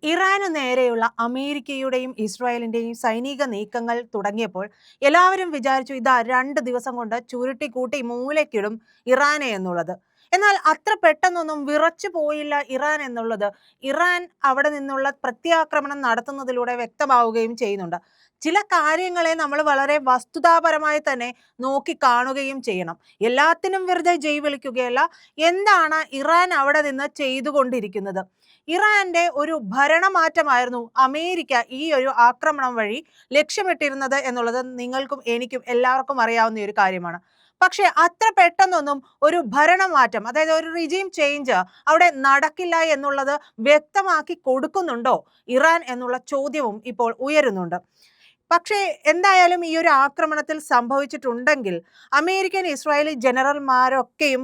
ഇറാന് നേരെയുള്ള അമേരിക്കയുടെയും ഇസ്രായേലിന്റെയും സൈനിക നീക്കങ്ങൾ തുടങ്ങിയപ്പോൾ എല്ലാവരും വിചാരിച്ചു ഇതാ 2 ദിവസം കൊണ്ട് ചുരുട്ടിക്കൂട്ടി മൂലയ്ക്കിടും ഇറാനെ എന്നുള്ളത്. എന്നാൽ അത്ര പെട്ടെന്നൊന്നും വിറച്ചു പോയില്ല ഇറാൻ എന്നുള്ളത് ഇറാൻ അവിടെ നിന്നുള്ള പ്രത്യാക്രമണം നടത്തുന്നതിലൂടെ വ്യക്തമാവുകയും ചെയ്യുന്നുണ്ട്. ചില കാര്യങ്ങളെ നമ്മൾ വളരെ വസ്തുതാപരമായി തന്നെ നോക്കി കാണുകയും ചെയ്യണം. എല്ലാത്തിനും വെറുതെ ജയ് വിളിക്കുകയല്ല. എന്താണ് ഇറാൻ അവിടെ നിന്ന് ചെയ്തുകൊണ്ടിരിക്കുന്നത്? ഇറാന്റെ ഒരു ഭരണമാറ്റമായിരുന്നു അമേരിക്ക ഈ ഒരു ആക്രമണം വഴി ലക്ഷ്യമിട്ടിരുന്നത് എന്നുള്ളത് നിങ്ങൾക്കും എനിക്കും എല്ലാവർക്കും അറിയാവുന്ന ഒരു കാര്യമാണ്. പക്ഷേ അത്ര പെട്ടെന്നൊന്നും ഒരു ഭരണമാറ്റം, അതായത് ഒരു റിജീം ചേഞ്ച് അവിടെ നടക്കില്ല എന്നുള്ളത് വ്യക്തമാക്കി കൊടുക്കുന്നുണ്ടോ ഇറാൻ എന്നുള്ള ചോദ്യവും ഇപ്പോൾ ഉയരുന്നുണ്ട്. പക്ഷേ എന്തായാലും ഈ ഒരു ആക്രമണത്തിൽ സംഭവിച്ചിട്ടുണ്ടെങ്കിൽ അമേരിക്കൻ ഇസ്രായേലി ജനറൽമാരൊക്കെയും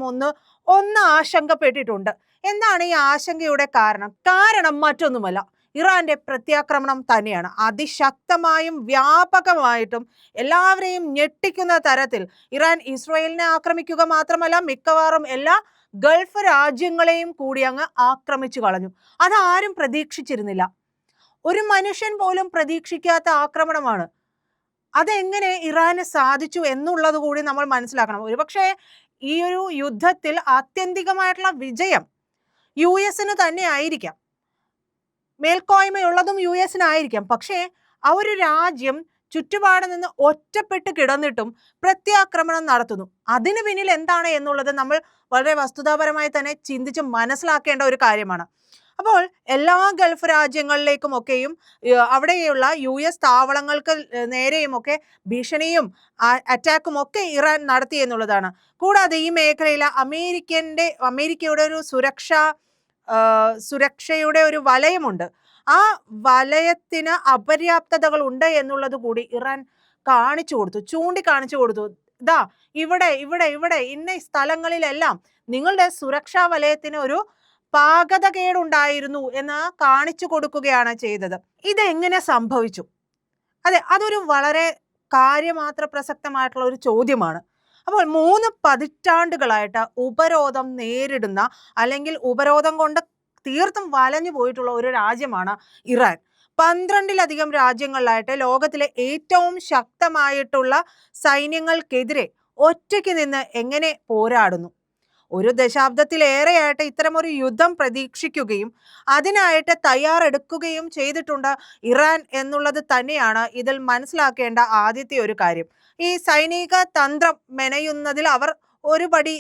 ഒന്ന് ആശങ്കപ്പെട്ടിട്ടുണ്ട്. എന്താണ് ഈ ആശങ്കയുടെ കാരണം? കാരണം മറ്റൊന്നുമല്ല, ഇറാന്റെ പ്രത്യാക്രമണം തന്നെയാണ്. അതിശക്തമായും വ്യാപകമായിട്ടും എല്ലാവരെയും ഞെട്ടിക്കുന്ന തരത്തിൽ ഇറാൻ ഇസ്രായേലിനെ ആക്രമിക്കുക മാത്രമല്ല, മിക്കവാറും എല്ലാ ഗൾഫ് രാജ്യങ്ങളെയും കൂടി അങ്ങ് ആക്രമിച്ചു കളഞ്ഞു. അതാരും പ്രതീക്ഷിച്ചിരുന്നില്ല. ഒരു മനുഷ്യൻ പോലും പ്രതീക്ഷിക്കാത്ത ആക്രമണമാണ്. അതെങ്ങനെ ഇറാന് സാധിച്ചു എന്നുള്ളത് കൂടി നമ്മൾ മനസ്സിലാക്കണം. ഒരുപക്ഷെ ഈ ഒരു യുദ്ധത്തിൽ ആത്യന്തികമായിട്ടുള്ള വിജയം യു എസിന് തന്നെ ആയിരിക്കാം. മേൽക്കോയ്മയുള്ളതും യു എസിനായിരിക്കാം. പക്ഷേ ആ ഒരു രാജ്യം ചുറ്റുപാട് നിന്ന് ഒറ്റപ്പെട്ട് കിടന്നിട്ടും പ്രത്യാക്രമണം നടത്തുന്നു. അതിന് പിന്നിൽ എന്താണ് എന്നുള്ളത് നമ്മൾ വളരെ വസ്തുതാപരമായി തന്നെ ചിന്തിച്ച് മനസ്സിലാക്കേണ്ട ഒരു കാര്യമാണ്. അപ്പോൾ എല്ലാ ഗൾഫ് രാജ്യങ്ങളിലേക്കുമൊക്കെയും അവിടെയുള്ള യു എസ് താവളങ്ങൾക്ക് നേരെയുമൊക്കെ ഭീഷണിയും അറ്റാക്കും ഒക്കെ ഇറാൻ നടത്തി എന്നുള്ളതാണ്. കൂടാതെ ഈ മേഖലയിൽ അമേരിക്കയുടെ ഒരു സുരക്ഷയുടെ ഒരു വലയമുണ്ട്. ആ വലയത്തിന് അപര്യാപ്തതകൾ ഉണ്ട് എന്നുള്ളത് കൂടി ഇറാൻ ചൂണ്ടിക്കാണിച്ചു കൊടുത്തു. ഇതാ ഇവിടെ ഇവിടെ ഇവിടെ ഇന്ന സ്ഥലങ്ങളിലെല്ലാം നിങ്ങളുടെ സുരക്ഷാ വലയത്തിന് ഒരു പാകതകേടുണ്ടായിരുന്നു എന്ന് കാണിച്ചു കൊടുക്കുകയാണ് ചെയ്തത്. ഇതെങ്ങനെ സംഭവിച്ചു? അതെ, അതൊരു വളരെ കാര്യമാത്ര പ്രസക്തമായിട്ടുള്ള ഒരു ചോദ്യമാണ്. അപ്പോൾ 3 പതിറ്റാണ്ടുകളായിട്ട് ഉപരോധം നേരിടുന്ന, അല്ലെങ്കിൽ ഉപരോധം കൊണ്ട് തീർത്തും വലഞ്ഞു പോയിട്ടുള്ള ഒരു രാജ്യമാണ് ഇറാൻ. 12ലധികം രാജ്യങ്ങളിലായിട്ട് ലോകത്തിലെ ഏറ്റവും ശക്തമായിട്ടുള്ള സൈന്യങ്ങൾക്കെതിരെ ഒറ്റയ്ക്ക് നിന്ന് എങ്ങനെ പോരാടുന്നു? ഒരു ദശാബ്ദത്തിലേറെയായിട്ട് ഇത്തരമൊരു യുദ്ധം പ്രതീക്ഷിക്കുകയും അതിനായിട്ട് തയ്യാറെടുക്കുകയും ചെയ്തിട്ടുണ്ട് ഇറാൻ എന്നുള്ളത് തന്നെയാണ് ഇതിൽ മനസ്സിലാക്കേണ്ട ആദ്യത്തെ ഒരു കാര്യം. ഈ സൈനിക തന്ത്രം മെനയുന്നതിൽ അവർ ഒരു പടി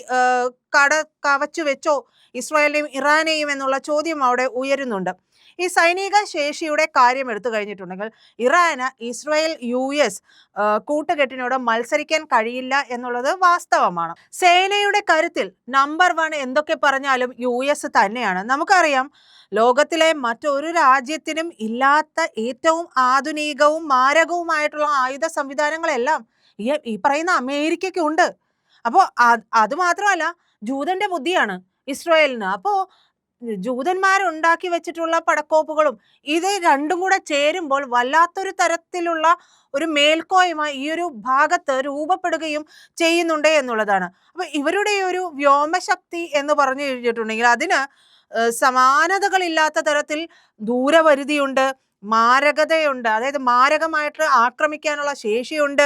കവച്ചു വെച്ചോ ഇസ്രായേലിനെയും ഇറാനെയും എന്നുള്ള ചോദ്യം അവിടെ ഉയരുന്നുണ്ട്. ഈ സൈനിക ശേഷിയുടെ കാര്യം എടുത്തു കഴിഞ്ഞിട്ടുണ്ടെങ്കിൽ ഇറാന് ഇസ്രായേൽ യു എസ് കൂട്ടുകെട്ടിനോട് മത്സരിക്കാൻ കഴിയില്ല എന്നുള്ളത് വാസ്തവമാണ്. സേനയുടെ കരുത്തിൽ നമ്പർ 1 എന്തൊക്കെ പറഞ്ഞാലും യു എസ് തന്നെയാണ്. നമുക്കറിയാം, ലോകത്തിലെ മറ്റൊരു രാജ്യത്തിനും ഇല്ലാത്ത ഏറ്റവും ആധുനികവും മാരകവുമായിട്ടുള്ള ആയുധ സംവിധാനങ്ങളെല്ലാം ഈ പറയുന്ന അമേരിക്കയ്ക്ക് ഉണ്ട്. അപ്പോൾ അത് മാത്രമല്ല, ജൂതന്റെ ബുദ്ധിയാണ് ഇസ്രായേലിന്. അപ്പോൾ ജൂതന്മാരുണ്ടാക്കി വെച്ചിട്ടുള്ള പടക്കോപ്പുകളും ഇത് രണ്ടും കൂടെ ചേരുമ്പോൾ വല്ലാത്തൊരു തരത്തിലുള്ള ഒരു മേൽക്കോയ്മ ഈ ഒരു ഭാഗത്ത് രൂപപ്പെടുകയും ചെയ്യുന്നുണ്ട് എന്നുള്ളതാണ്. അപ്പൊ ഇവരുടെ ഒരു വ്യോമശക്തി എന്ന് പറഞ്ഞു കഴിഞ്ഞിട്ടുണ്ടെങ്കിൽ അതിന് സമാനതകളില്ലാത്ത തരത്തിൽ ദൂരപരിധിയുണ്ട്, മാരകതയുണ്ട്. അതായത് മാരകമായിട്ട് ആക്രമിക്കാനുള്ള ശേഷിയുണ്ട്,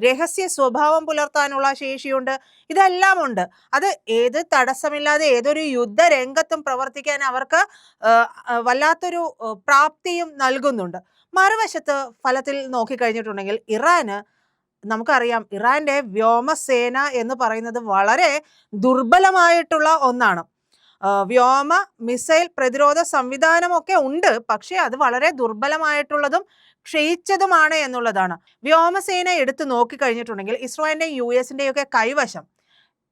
രഹസ്യ സ്വഭാവം പുലർത്താനുള്ള ശേഷിയുണ്ട്, ഇതെല്ലാം ഉണ്ട്. അത് ഏത് തടസ്സമില്ലാതെ ഏതൊരു യുദ്ധരംഗത്തും പ്രവർത്തിക്കാൻ അവർക്ക് വല്ലാത്തൊരു പ്രാപ്തിയും നൽകുന്നുണ്ട്. മറുവശത്ത് ഫലത്തിൽ നോക്കിക്കഴിഞ്ഞിട്ടുണ്ടെങ്കിൽ ഇറാന്, നമുക്കറിയാം, ഇറാന്റെ വ്യോമസേന എന്ന് പറയുന്നത് വളരെ ദുർബലമായിട്ടുള്ള ഒന്നാണ്. വ്യോമ മിസൈൽ പ്രതിരോധ സംവിധാനമൊക്കെ ഉണ്ട്, പക്ഷേ അത് വളരെ ദുർബലമായിട്ടുള്ളതും ക്ഷയിച്ചതുമാണ് എന്നുള്ളതാണ്. വ്യോമസേന എടുത്തു നോക്കിക്കഴിഞ്ഞിട്ടുണ്ടെങ്കിൽ ഇസ്രായേലിന്റെയും യു എസിന്റെയും ഒക്കെ കൈവശം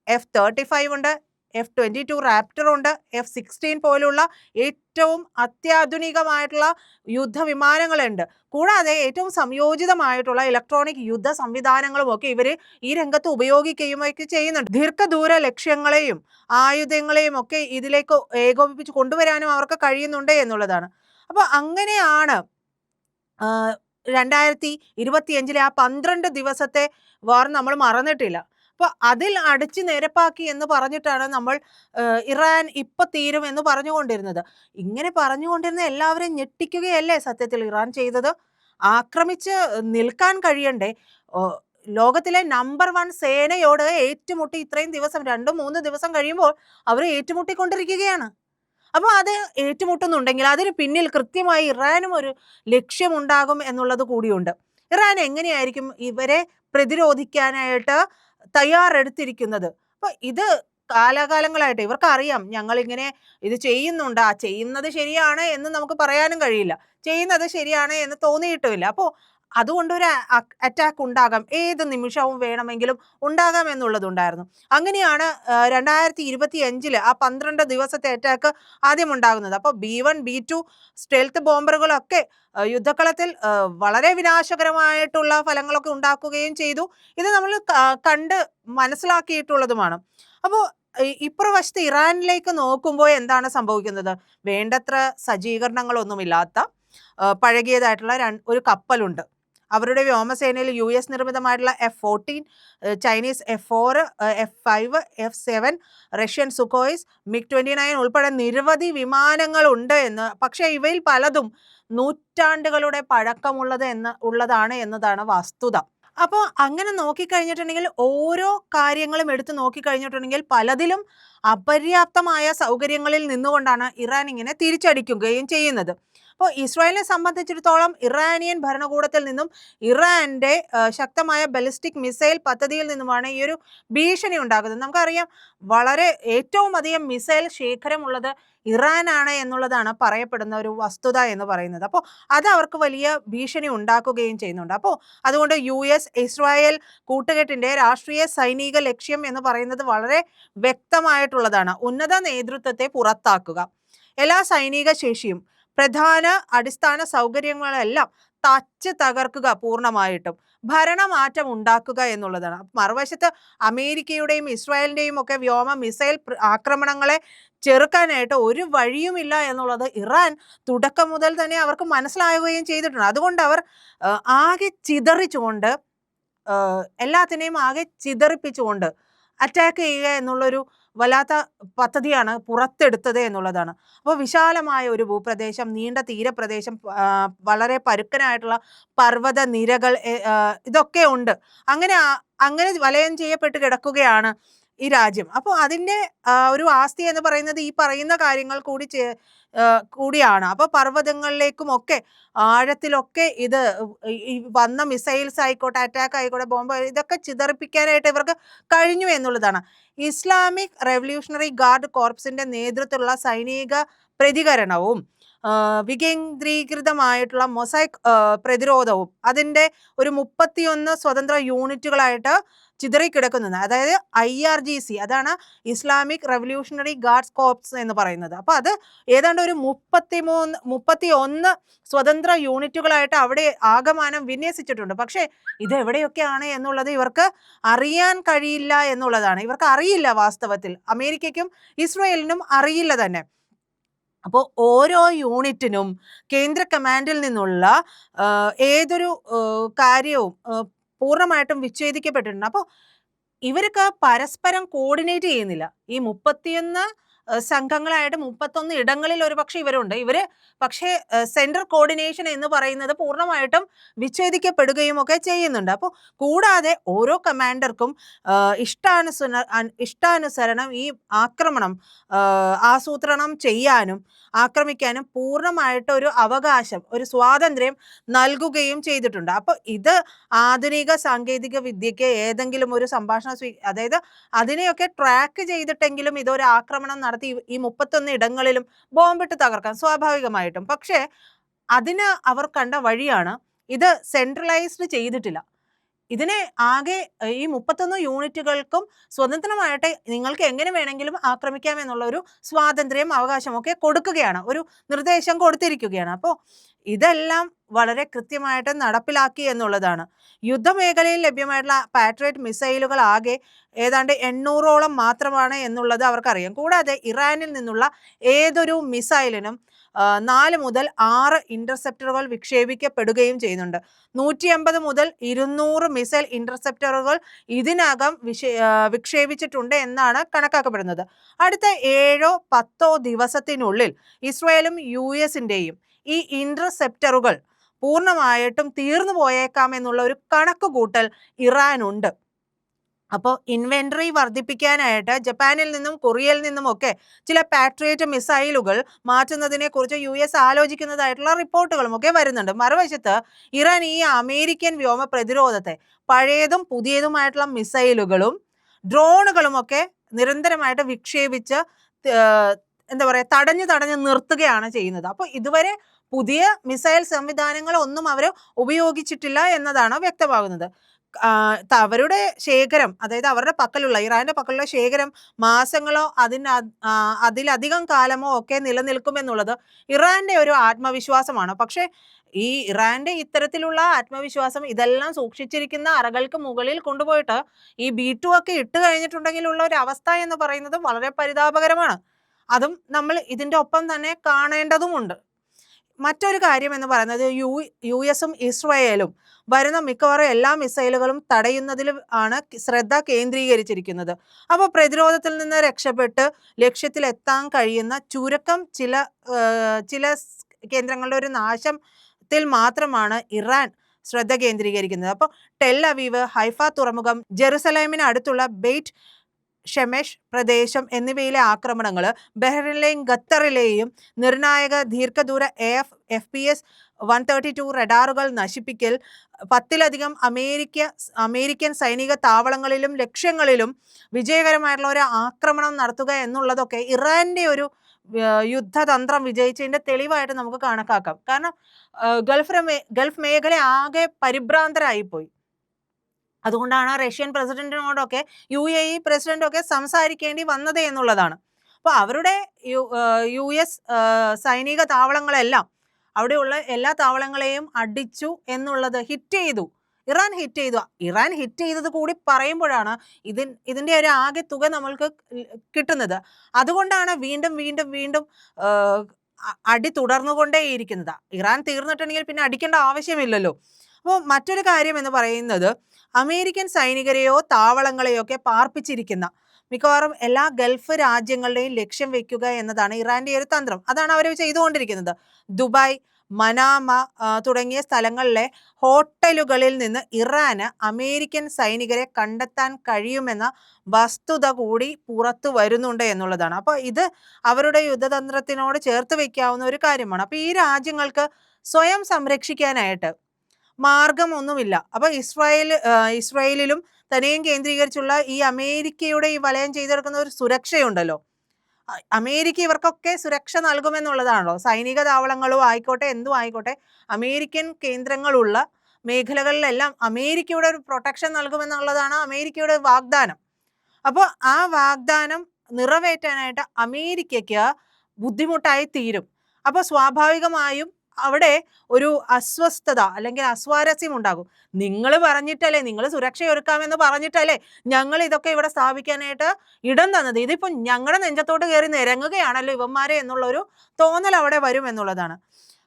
F-35 ഉണ്ട്, F-22 റാപ്റ്റർ ഉണ്ട്, F-16 പോലുള്ള ഏറ്റവും അത്യാധുനികമായിട്ടുള്ള യുദ്ധവിമാനങ്ങളുണ്ട്. കൂടാതെ ഏറ്റവും സംയോജിതമായിട്ടുള്ള ഇലക്ട്രോണിക് യുദ്ധ സംവിധാനങ്ങളും ഒക്കെ ഇവർ ഈ രംഗത്ത് ഉപയോഗിക്കുകയും ഒക്കെ ചെയ്യുന്നുണ്ട്. ദീർഘദൂര ലക്ഷ്യങ്ങളെയും ആയുധങ്ങളെയും ഒക്കെ ഇതിലേക്ക് ഏകോപിപ്പിച്ച് കൊണ്ടുവരാനും അവർക്ക് കഴിയുന്നുണ്ട് എന്നുള്ളതാണ്. അപ്പോൾ അങ്ങനെയാണ് 2025 ആ 12 ദിവസത്തെ വാർ നമ്മൾ മറന്നിട്ടില്ല. അപ്പൊ അതിൽ അടിച്ചു നിരപ്പാക്കി എന്ന് പറഞ്ഞിട്ടാണ് നമ്മൾ ഇറാൻ ഇപ്പൊ തീരും എന്ന് പറഞ്ഞുകൊണ്ടിരുന്നത്. ഇങ്ങനെ പറഞ്ഞുകൊണ്ടിരുന്ന എല്ലാവരെയും ഞെട്ടിക്കുകയല്ലേ സത്യത്തിൽ ഇറാൻ ചെയ്തത്? ആക്രമിച്ച് നിൽക്കാൻ കഴിയണ്ടേ? ലോകത്തിലെ നമ്പർ 1 സേനയോട് ഏറ്റുമുട്ടി ഇത്രയും ദിവസം 2-3 ദിവസം കഴിയുമ്പോൾ അവർ ഏറ്റുമുട്ടിക്കൊണ്ടിരിക്കുകയാണ്. അപ്പോൾ അത് ഏറ്റുമുട്ടുന്നുണ്ടെങ്കിൽ അതിന് പിന്നിൽ കൃത്യമായി ഇറാനും ഒരു ലക്ഷ്യമുണ്ടാകും എന്നുള്ളത് കൂടിയുണ്ട്. ഇറാൻ എങ്ങനെയായിരിക്കും ഇവരെ പ്രതിരോധിക്കാനായിട്ട് തയ്യാറെടുത്തിരിക്കുന്നത്? അപ്പൊ ഇത് കാലാകാലങ്ങളായിട്ട് ഇവർക്കറിയാം ഞങ്ങളിങ്ങനെ ഇത് ചെയ്യുന്നുണ്ട്. ആ ചെയ്യുന്നത് ശരിയാണ് എന്ന് നമുക്ക് പറയാനും കഴിയില്ല. ചെയ്യുന്നത് ശരിയാണ് എന്ന് തോന്നിയിട്ടുമില്ല. അപ്പോൾ അതുകൊണ്ടൊരു അറ്റാക്ക് ഉണ്ടാകാം. ഏത് നിമിഷവും വേണമെങ്കിലും ഉണ്ടാകാം എന്നുള്ളതുണ്ടായിരുന്നു. അങ്ങനെയാണ് 2025 ആ 12 ദിവസത്തെ അറ്റാക്ക് ആദ്യം ഉണ്ടാകുന്നത്. അപ്പോൾ B1, B2 സ്റ്റെൽത്ത് ബോംബറുകളൊക്കെ യുദ്ധക്കളത്തിൽ വളരെ വിനാശകരമായിട്ടുള്ള ഫലങ്ങളൊക്കെ ഉണ്ടാക്കുകയും ചെയ്തു. ഇത് നമ്മൾ കണ്ട് മനസ്സിലാക്കിയിട്ടുള്ളതുമാണ്. അപ്പോൾ ഇപ്പുറവശത്ത് ഇറാനിലേക്ക് നോക്കുമ്പോൾ എന്താണ് സംഭവിക്കുന്നത്? വേണ്ടത്ര സജ്ജീകരണങ്ങളൊന്നുമില്ലാത്ത പഴകിയതായിട്ടുള്ള ഒരു കപ്പലുണ്ട്. അവരുടെ വ്യോമസേനയിൽ US നിർമ്മിതമായിട്ടുള്ള F-14, Chinese F-4, F-5, F-7, Russian Sukhois, MiG-29 ഉൾപ്പെടെ നിരവധി വിമാനങ്ങളുണ്ട് എന്ന്. പക്ഷേ ഇവയിൽ പലതും നൂറ്റാണ്ടുകളുടെ ഉള്ളതാണ് എന്നതാണ് വസ്തുത. അപ്പോൾ അങ്ങനെ നോക്കിക്കഴിഞ്ഞിട്ടുണ്ടെങ്കിൽ ഓരോ കാര്യങ്ങളും എടുത്ത് നോക്കിക്കഴിഞ്ഞിട്ടുണ്ടെങ്കിൽ പലതിലും അപര്യാപ്തമായ സൗകര്യങ്ങളിൽ നിന്നുകൊണ്ടാണ് ഇറാൻ ഇങ്ങനെ തിരിച്ചടിക്കുകയും ചെയ്യുന്നത്. അപ്പോൾ ഇസ്രായേലിനെ സംബന്ധിച്ചിടത്തോളം ഇറാനിയൻ ഭരണകൂടത്തിൽ നിന്നും ഇറാന്റെ ശക്തമായ ബലിസ്റ്റിക് മിസൈൽ പദ്ധതിയിൽ നിന്നുമാണ് ഈ ഒരു ഭീഷണി ഉണ്ടാകുന്നത്. നമുക്കറിയാം വളരെ ഏറ്റവും അധികം മിസൈൽ ശേഖരമുള്ളത് ഇറാനാണ് എന്നുള്ളതാണ് പറയപ്പെടുന്ന ഒരു വസ്തുത എന്ന് പറയുന്നത്. അപ്പോൾ അത് അവർക്ക് വലിയ ഭീഷണി ഉണ്ടാക്കുകയും ചെയ്യുന്നുണ്ട്. അപ്പോൾ അതുകൊണ്ട് US ഇസ്രായേൽ കൂട്ടുകെട്ടിന്റെ രാഷ്ട്രീയ സൈനിക ലക്ഷ്യം എന്ന് പറയുന്നത് വളരെ വ്യക്തമായിട്ടുള്ളതാണ്. ഉന്നത നേതൃത്വത്തെ പുറത്താക്കുക, എല്ലാ സൈനിക ശേഷിയും പ്രധാന അടിസ്ഥാന സൗകര്യങ്ങളെല്ലാം തകർക്കുക പൂർണ്ണമായിട്ടും, ഭരണമാറ്റം ഉണ്ടാക്കുക എന്നുള്ളതാണ്. മറുവശത്ത് അമേരിക്കയുടെയും ഇസ്രായേലിന്റെയും ഒക്കെ വ്യോമ മിസൈൽ ആക്രമണങ്ങളെ ചെറുക്കാനായിട്ട് ഒരു വഴിയുമില്ല എന്നുള്ളത് ഇറാൻ തുടക്കം മുതൽ തന്നെ അവർക്ക് മനസ്സിലാവുകയും ചെയ്തിട്ടുണ്ട്. അതുകൊണ്ട് അവർ ആകെ ചിതറിച്ചുകൊണ്ട് എല്ലാത്തിനെയും ആകെ ചിതറിപ്പിച്ചുകൊണ്ട് അറ്റാക്ക് ചെയ്യുക എന്നുള്ളൊരു വല്ലാത്ത പദ്ധതിയാണ് പുറത്തെടുത്തത് എന്നുള്ളതാണ്. അപ്പോൾ വിശാലമായ ഒരു ഭൂപ്രദേശം, നീണ്ട തീരപ്രദേശം, വളരെ പരുക്കനായിട്ടുള്ള പർവ്വത നിരകൾ, ഇതൊക്കെ ഉണ്ട്. അങ്ങനെ വലയം ചെയ്യപ്പെട്ട് കിടക്കുകയാണ് ഈ രാജ്യം. അപ്പോൾ അതിൻ്റെ ഒരു ആസ്തി എന്ന് പറയുന്നത് ഈ പറയുന്ന കാര്യങ്ങൾ കൂടിയാണ്. അപ്പോൾ പർവ്വതങ്ങളിലേക്കും ഒക്കെ ആഴത്തിലൊക്കെ ഇത് ഈ വന്ന മിസൈൽസ് ആയിക്കോട്ടെ, അറ്റാക്ക് ആയിക്കോട്ടെ, ബോംബ്, ഇതൊക്കെ ചിതറിപ്പിക്കാനായിട്ട് ഇവർക്ക് കഴിഞ്ഞു എന്നുള്ളതാണ്. ഇസ്ലാമിക് റെവല്യൂഷണറി ഗാർഡ് കോർപ്സിന്റെ നേതൃത്വത്തിലുള്ള സൈനിക പ്രതികരണവും വികേന്ദ്രീകൃതമായിട്ടുള്ള മൊസൈക് പ്രതിരോധവും അതിൻ്റെ ഒരു 31 സ്വതന്ത്ര യൂണിറ്റുകളായിട്ട് ചിതറിക്കിടക്കുന്നത്. അതായത് IRGC, അതാണ് ഇസ്ലാമിക് റെവല്യൂഷണറി ഗാർഡ്സ് കോർപ്സ് എന്ന് പറയുന്നത്. അപ്പോൾ അത് ഏതാണ്ട് ഒരു 31 സ്വതന്ത്ര യൂണിറ്റുകളായിട്ട് അവിടെ ആകമാനം വിന്യസിച്ചിട്ടുണ്ട്. പക്ഷേ ഇത് എവിടെയൊക്കെയാണ് എന്നുള്ളത് ഇവർക്ക് അറിയാൻ കഴിയില്ല എന്നുള്ളതാണ്. ഇവർക്ക് അറിയില്ല, വാസ്തവത്തിൽ അമേരിക്കയ്ക്കും ഇസ്രായേലിനും അറിയില്ല തന്നെ. അപ്പോൾ ഓരോ യൂണിറ്റിനും കേന്ദ്ര കമാൻഡിൽ നിന്നുള്ള ഏതൊരു കാര്യവും പൂർണ്ണമായിട്ടും വിച്ഛേദിക്കപ്പെട്ടിട്ടുണ്ട്. അപ്പോൾ ഇവർക്ക് പരസ്പരം കോർഡിനേറ്റ് ചെയ്യുന്നില്ല. ഈ 31 സംഘങ്ങളായിട്ട് 31 ഇടങ്ങളിൽ ഒരുപക്ഷെ ഇവരുണ്ട്. ഇവര് പക്ഷേ സെൻട്രൽ കോർഡിനേഷൻ എന്ന് പറയുന്നത് പൂർണ്ണമായിട്ടും വിച്ഛേദിക്കപ്പെടുകയും ഒക്കെ ചെയ്യുന്നുണ്ട്. അപ്പോൾ കൂടാതെ ഓരോ കമാൻഡർക്കും ഇഷ്ടാനുസരണം ഈ ആക്രമണം ആസൂത്രണം ചെയ്യാനും ആക്രമിക്കാനും പൂർണ്ണമായിട്ട് ഒരു അവകാശം, ഒരു സ്വാതന്ത്ര്യം നൽകുകയും ചെയ്തിട്ടുണ്ട്. അപ്പോൾ ഇത് ആധുനിക സാങ്കേതിക വിദ്യയ്ക്ക് ഏതെങ്കിലും ഒരു സംഭാഷണം അതായത് അതിനെയൊക്കെ ട്രാക്ക് ചെയ്തിട്ടെങ്കിലും ഇതൊരു ആക്രമണം നടത്തി ഈ 31 ഇടങ്ങളിലും ബോംബിട്ട് തകർക്കാൻ സ്വാഭാവികമായിട്ടും. പക്ഷേ അതിന് അവർ കണ്ട വഴിയാണ് ഇത് സെൻട്രലൈസ്ഡ് ചെയ്തിട്ടില്ല. ഇതിനെ ആകെ ഈ 31 യൂണിറ്റുകൾക്കും സ്വതന്ത്രമായിട്ട് നിങ്ങൾക്ക് എങ്ങനെ വേണമെങ്കിലും ആക്രമിക്കാം എന്നുള്ള ഒരു സ്വാതന്ത്ര്യം, അവകാശമൊക്കെ കൊടുക്കുകയാണ്, ഒരു നിർദ്ദേശം കൊടുത്തിരിക്കുകയാണ്. അപ്പോൾ ഇതെല്ലാം വളരെ കൃത്യമായിട്ട് നടപ്പിലാക്കി എന്നുള്ളതാണ്. യുദ്ധമേഖലയിൽ ലഭ്യമായിട്ടുള്ള പാട്രിയറ്റ് മിസൈലുകൾ ആകെ ഏതാണ്ട് 800ഓളം മാത്രമാണ് എന്നുള്ളത് അവർക്കറിയാം. കൂടാതെ ഇറാനിൽ നിന്നുള്ള ഏതൊരു മിസൈലിനും 4 മുതൽ 6 ഇന്റർസെപ്റ്ററുകൾ വിക്ഷേപിക്കപ്പെടുകയും ചെയ്യുന്നുണ്ട്. 150 മുതൽ 200 മിസൈൽ ഇന്റർസെപ്റ്ററുകൾ ഇതിനകം വിക്ഷേപിച്ചിട്ടുണ്ട് എന്നാണ് കണക്കാക്കപ്പെടുന്നത്. അടുത്ത 7-10 ദിവസത്തിനുള്ളിൽ ഇസ്രായേലും US-ന്റെയും ഈ ഇന്റർസെപ്റ്ററുകൾ പൂർണ്ണമായിട്ടും തീർന്നു പോയേക്കാം എന്നുള്ള ഒരു കണക്കുകൂട്ടൽ ഇറാനുണ്ട്. അപ്പോൾ ഇൻവെന്ററി വർദ്ധിപ്പിക്കാനായിട്ട് ജപ്പാനിൽ നിന്നും കൊറിയയിൽ നിന്നുമൊക്കെ ചില പാട്രിയറ്റ് മിസൈലുകൾ മാറ്റുന്നതിനെ കുറിച്ച് US ആലോചിക്കുന്നതായിട്ടുള്ള റിപ്പോർട്ടുകളും ഒക്കെ വരുന്നുണ്ട്. മറുവശത്ത് ഇറാൻ ഈ അമേരിക്കൻ വ്യോമ പ്രതിരോധത്തെ പഴയതും പുതിയതുമായിട്ടുള്ള മിസൈലുകളും ഡ്രോണുകളും ഒക്കെ നിരന്തരമായിട്ട് വിക്ഷേപിച്ച് എന്താ പറയുക തടഞ്ഞു നിർത്തുകയാണ് ചെയ്യുന്നത്. അപ്പോൾ ഇതുവരെ പുതിയ മിസൈൽ സംവിധാനങ്ങൾ ഒന്നും അവർ ഉപയോഗിച്ചിട്ടില്ല എന്നതാണ് വ്യക്തമാകുന്നത്. അവരുടെ ശേഖരം, അതായത് അവരുടെ പക്കലുള്ള ഇറാന്റെ പക്കലുള്ള ശേഖരം മാസങ്ങളോ അതിലധികം കാലമോ ഒക്കെ നിലനിൽക്കുമെന്നുള്ളത് ഇറാന്റെ ഒരു ആത്മവിശ്വാസമാണ്. പക്ഷെ ഈ ഇറാന്റെ ഇത്തരത്തിലുള്ള ആത്മവിശ്വാസം ഇതെല്ലാം സൂക്ഷിച്ചിരിക്കുന്ന അറകൾക്ക് മുകളിൽ കൊണ്ടുപോയിട്ട് ഈ B2 ഒക്കെ ഇട്ട് കഴിഞ്ഞിട്ടുണ്ടെങ്കിലുള്ള ഒരു അവസ്ഥ എന്ന് പറയുന്നത് വളരെ പരിതാപകരമാണ്. അതും നമ്മൾ ഇതിന്റെ ഒപ്പം തന്നെ കാണേണ്ടതുമുണ്ട്. മറ്റൊരു കാര്യം എന്ന് പറയുന്നത് US-ഉം ഇസ്രായേലും വരുന്ന മിക്കവാറും എല്ലാ മിസൈലുകളും തടയുന്നതിൽ ആണ് ശ്രദ്ധ കേന്ദ്രീകരിച്ചിരിക്കുന്നത്. അപ്പോൾ പ്രതിരോധത്തിൽ നിന്ന് രക്ഷപ്പെട്ട് ലക്ഷ്യത്തിലെത്താൻ കഴിയുന്ന ചുരുക്കം ചില കേന്ദ്രങ്ങളുടെ ഒരു നാശത്തിൽ മാത്രമാണ് ഇറാൻ ശ്രദ്ധ കേന്ദ്രീകരിക്കുന്നത്. അപ്പോൾ ടെൽ അവീവ്, ഹൈഫ തുറമുഖം, ജെറുസലേമിന് അടുത്തുള്ള ബെയ്റ്റ് ഷെമെഷ് പ്രദേശം എന്നിവയിലെ ആക്രമണങ്ങൾ, ബഹ്റിനിലെയും ഖത്തറിലെയും നിർണായക ദീർഘദൂര FPS 132 റഡാറുകൾ നശിപ്പിക്കൽ, 10-ലധികം അമേരിക്കൻ സൈനിക താവളങ്ങളിലും ലക്ഷ്യങ്ങളിലും വിജയകരമായിട്ടുള്ള ഒരു ആക്രമണം നടത്തുക എന്നുള്ളതൊക്കെ ഇറാന്റെ ഒരു യുദ്ധതന്ത്രം വിജയിച്ചതിന്റെ തെളിവായിട്ട് നമുക്ക് കണക്കാക്കാം. കാരണം ഗൾഫ് മേഖല ആകെ പരിഭ്രാന്തരായിപ്പോയി. അതുകൊണ്ടാണ് റഷ്യൻ പ്രസിഡന്റിനോടൊക്കെ UAE പ്രസിഡന്റൊക്കെ സംസാരിക്കേണ്ടി വന്നത് എന്നുള്ളതാണ്. അപ്പോൾ അവരുടെ US സൈനിക താവളങ്ങളെല്ലാം, അവിടെയുള്ള എല്ലാ താവളങ്ങളെയും അടിച്ചു എന്നുള്ളത് ഹിറ്റ് ചെയ്തു. ഇറാൻ ഹിറ്റ് ചെയ്തത് കൂടി പറയുമ്പോഴാണ് ഇതിന്റെ ഒരു ആകെ തുക നമ്മൾക്ക് കിട്ടുന്നത്. അതുകൊണ്ടാണ് വീണ്ടും അടി തുടർന്നുകൊണ്ടേയിരിക്കുന്നത്. ഇറാൻ തീർന്നിട്ടുണ്ടെങ്കിൽ പിന്നെ അടിക്കേണ്ട ആവശ്യമില്ലല്ലോ. അപ്പോൾ മറ്റൊരു കാര്യം എന്ന് പറയുന്നത് അമേരിക്കൻ സൈനികരെയോ താവളങ്ങളെയോ ഒക്കെ പാർപ്പിച്ചിരിക്കുന്ന മിക്കവാറും എല്ലാ ഗൾഫ് രാജ്യങ്ങളുടെയും ലക്ഷ്യം വെക്കുക എന്നതാണ് ഇറാന്റെ ഒരു തന്ത്രം. അതാണ് അവർ ചെയ്തുകൊണ്ടിരിക്കുന്നത്. ദുബായ്, മനാമ തുടങ്ങിയ സ്ഥലങ്ങളിലെ ഹോട്ടലുകളിൽ നിന്ന് ഇറാന് അമേരിക്കൻ സൈനികരെ കണ്ടെത്താൻ കഴിയുമെന്ന വസ്തുത കൂടി പുറത്തു വരുന്നുണ്ട് എന്നുള്ളതാണ്. അപ്പോൾ ഇത് അവരുടെ യുദ്ധതന്ത്രത്തിനോട് ചേർത്ത് വയ്ക്കാവുന്ന ഒരു കാര്യമാണ്. അപ്പോൾ ഈ രാജ്യങ്ങൾക്ക് സ്വയം സംരക്ഷിക്കാനായിട്ട് മാർഗമൊന്നുമില്ല. അപ്പോൾ ഇസ്രായേലിലും തന്നെയും കേന്ദ്രീകരിച്ചുള്ള ഈ അമേരിക്കയുടെ ഈ വലയം ചെയ്തെടുക്കുന്ന ഒരു സുരക്ഷയുണ്ടല്ലോ, അമേരിക്ക ഇവർക്കൊക്കെ സുരക്ഷ നൽകുമെന്നുള്ളതാണല്ലോ. സൈനിക താവളങ്ങളോ ആയിക്കോട്ടെ, എന്തും ആയിക്കോട്ടെ, അമേരിക്കൻ കേന്ദ്രങ്ങളുള്ള മേഖലകളിലെല്ലാം അമേരിക്കയുടെ ഒരു പ്രൊട്ടക്ഷൻ നൽകുമെന്നുള്ളതാണ് അമേരിക്കയുടെ വാഗ്ദാനം. അപ്പോൾ ആ വാഗ്ദാനം നിറവേറ്റാനായിട്ട് അമേരിക്കയ്ക്ക് ബുദ്ധിമുട്ടായി തീരും. അപ്പോൾ സ്വാഭാവികമായും അവിടെ ഒരു അസ്വസ്ഥത അല്ലെങ്കിൽ അസ്വാരസ്യം ഉണ്ടാകും. നിങ്ങൾ പറഞ്ഞിട്ടല്ലേ, നിങ്ങൾ സുരക്ഷയൊരുക്കാമെന്ന് പറഞ്ഞിട്ടല്ലേ ഞങ്ങൾ ഇതൊക്കെ ഇവിടെ സ്ഥാപിക്കാനായിട്ട് ഇടം തന്നത്. ഇതിപ്പോൾ ഞങ്ങളുടെ നെഞ്ചത്തോട്ട് കയറി നിരങ്ങുകയാണല്ലോ ഇവന്മാരെ എന്നുള്ളൊരു തോന്നൽ അവിടെ വരും എന്നുള്ളതാണ്.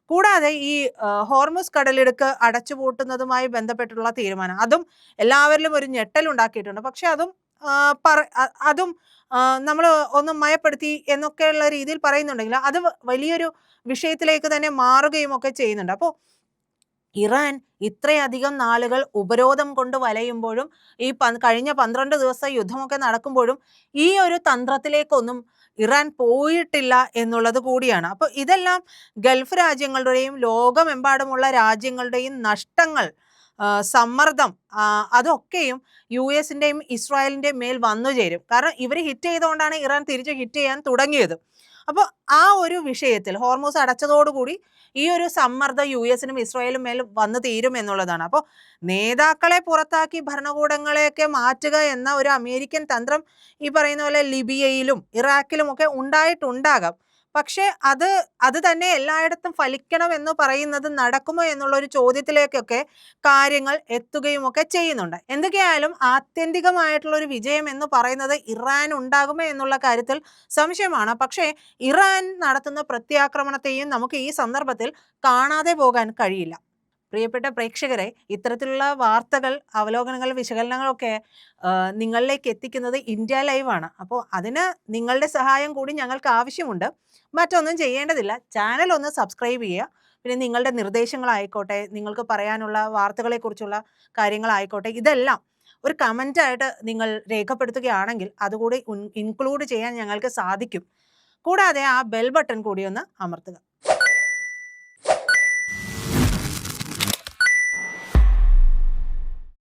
കൂടാതെ ഈ ഹോർമുസ് കടലിടുക്ക് അടച്ചുപൂട്ടുന്നതുമായി ബന്ധപ്പെട്ടുള്ള തീരുമാനം, അതും എല്ലാവരിലും ഒരു ഞെട്ടൽ ഉണ്ടാക്കിയിട്ടുണ്ട്. പക്ഷെ അതും നമ്മൾ ഒന്ന് മയപ്പെടുത്തി എന്നൊക്കെയുള്ള രീതിയിൽ പറയുന്നുണ്ടെങ്കിൽ അത് വലിയൊരു വിഷയത്തിലേക്ക് തന്നെ മാറുകയും ഒക്കെ ചെയ്യുന്നുണ്ട്. അപ്പോൾ ഇറാൻ ഇത്രയധികം നാളുകൾ ഉപരോധം കൊണ്ട് വലയുമ്പോഴും ഈ കഴിഞ്ഞ 12 ദിവസം യുദ്ധമൊക്കെ നടക്കുമ്പോഴും ഈ ഒരു തന്ത്രത്തിലേക്കൊന്നും ഇറാൻ പോയിട്ടില്ല എന്നുള്ളത് കൂടിയാണ്. അപ്പോൾ ഇതെല്ലാം ഗൾഫ് രാജ്യങ്ങളുടെയും ലോകമെമ്പാടുമുള്ള രാജ്യങ്ങളുടെയും നഷ്ടങ്ങൾ, സമ്മർദ്ദം, അതൊക്കെയും US-ന്റെയും ഇസ്രായേലിന്റെയും മേൽ വന്നു ചേരും. കാരണം ഇവർ ഹിറ്റ് ചെയ്തുകൊണ്ടാണ് ഇറാൻ തിരിച്ച് ഹിറ്റ് ചെയ്യാൻ തുടങ്ങിയത്. അപ്പോൾ ആ ഒരു വിഷയത്തിൽ ഹോർമൂസ് അടച്ചതോടുകൂടി ഈ ഒരു സമ്മർദ്ദം US-നും ഇസ്രായേലും മേൽ വന്നു തീരും എന്നുള്ളതാണ്. അപ്പോൾ നേതാക്കളെ പുറത്താക്കി ഭരണകൂടങ്ങളെയൊക്കെ മാറ്റുക എന്ന ഒരു അമേരിക്കൻ തന്ത്രം ഈ പറയുന്ന പോലെ ലിബിയയിലും ഇറാഖിലും ഒക്കെ ഉണ്ടായിട്ടുണ്ടാകാം. പക്ഷേ അത് തന്നെ എല്ലായിടത്തും ഫലിക്കണം എന്ന് പറയുന്നത് നടക്കുമോ എന്നുള്ള ഒരു ചോദ്യത്തിലേക്കൊക്കെ കാര്യങ്ങൾ എത്തുകയുമൊക്കെ ചെയ്യുന്നുണ്ട്. എന്തൊക്കെയായാലും ആത്യന്തികമായിട്ടുള്ള ഒരു വിജയം എന്ന് പറയുന്നത് ഇറാൻ ഉണ്ടാകുമോ എന്നുള്ള കാര്യത്തിൽ സംശയമാണ്. പക്ഷേ ഇറാൻ നടത്തുന്ന പ്രത്യാക്രമണത്തെയും നമുക്ക് ഈ സന്ദർഭത്തിൽ കാണാതെ പോകാൻ കഴിയില്ല. പ്രിയപ്പെട്ട പ്രേക്ഷകരെ, ഇത്തരത്തിലുള്ള വാർത്തകൾ, അവലോകനങ്ങൾ, വിശകലനങ്ങളൊക്കെ നിങ്ങളിലേക്ക് എത്തിക്കുന്നത് ഇന്ത്യ ലൈവ് ആണ്. അപ്പോൾ അതിന് നിങ്ങളുടെ സഹായം കൂടി ഞങ്ങൾക്ക് ആവശ്യമുണ്ട്. മറ്റൊന്നും ചെയ്യേണ്ടതില്ല. ചാനൽ ഒന്ന് സബ്സ്ക്രൈബ് ചെയ്യുക. പിന്നെ നിങ്ങളുടെ നിർദ്ദേശങ്ങളായിക്കോട്ടെ, നിങ്ങൾക്ക് പറയാനുള്ള വാർത്തകളെക്കുറിച്ചുള്ള കാര്യങ്ങളായിക്കോട്ടെ, ഇതെല്ലാം ഒരു കമൻ്റായിട്ട് നിങ്ങൾ രേഖപ്പെടുത്തുകയാണെങ്കിൽ അതുകൂടി ഇൻക്ലൂഡ് ചെയ്യാൻ ഞങ്ങൾക്ക് സാധിക്കും. കൂടാതെ ആ ബെൽ ബട്ടൺ കൂടി ഒന്ന് അമർത്തുക.